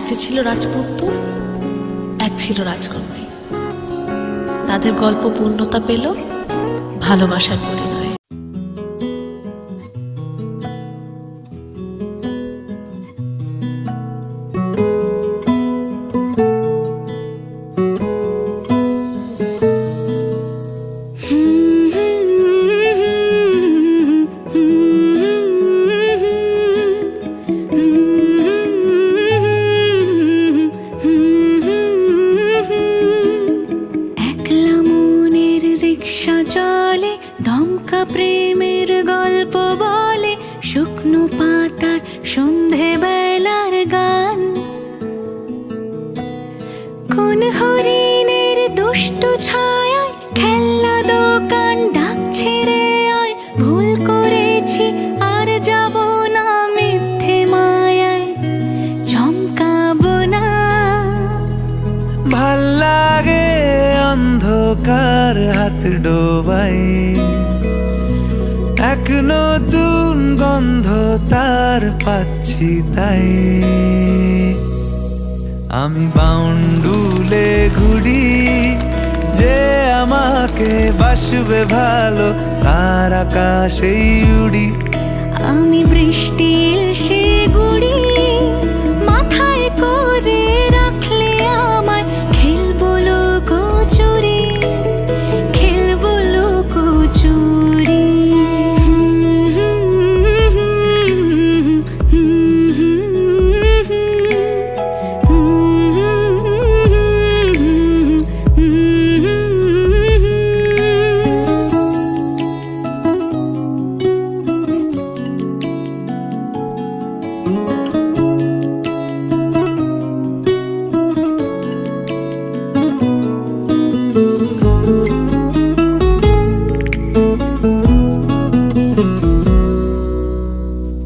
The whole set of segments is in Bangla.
এক যে ছিল রাজপুত্র, এক ছিল রাজকন্যা। তাদের গল্প পূর্ণতা পেল ভালোবাসার পরিণয়ে। চলে দমকা প্রেমের গল্প বলে, শুকনো পাতার সন্ধে বেলার গান। কোন হরিণের দুষ্ট ছায়ায় খেলনা দোকান ডাকছে রে আয়, ভুল করেছি আর যাব না মিথ্যে মায়ায়, চমকাবো না। ভাল লাগে অন্ধকার হাত ডোবাই, এক নতুন গন্ধ তার পাচ্ছি তাই। আমি বাউন্ডুলে ঘুরি, যে আমাকে বাসবে ভালো তার আকাশেই উড়ি। আমি বৃষ্টির সে গুড়ি, মাথায় করে রাখলে আমায় খেলবো লুকোচুরি, খেলবো লুকোচুরি।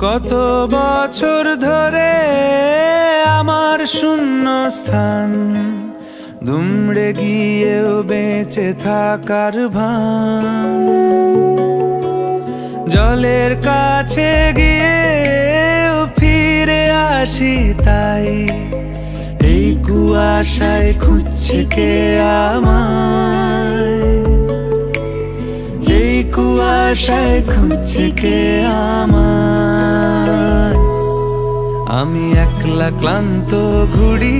কত বছর ধরে আমার শূন্য স্থান, দুমড়ে গিয়েও বেঁচে থাকার ভান। জলের কাছে গিয়েও ফিরে আসি তাই, এই কুয়াশায় খুঁজছে কে আমায়, এই কুয়াশায় খুঁজছে কে আমায়। আমি একলা ক্লান্ত ঘুরি,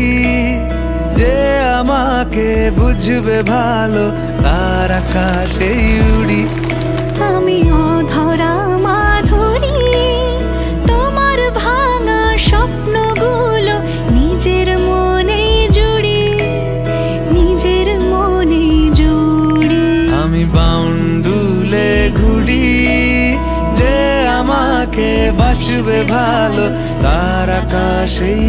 যে আমাকে বুঝবে ভালো তার আকাশেই উড়ি। আমি অধরা মাধুরী, তোমার ভাঙা স্বপ্নগুলো নিজের মনে জুড়ি, নিজের মনে জুড়ি। আমি বাউন্ডুলে ঘুরি, যে আমাকে বাসবে ভালো তার আকাশেই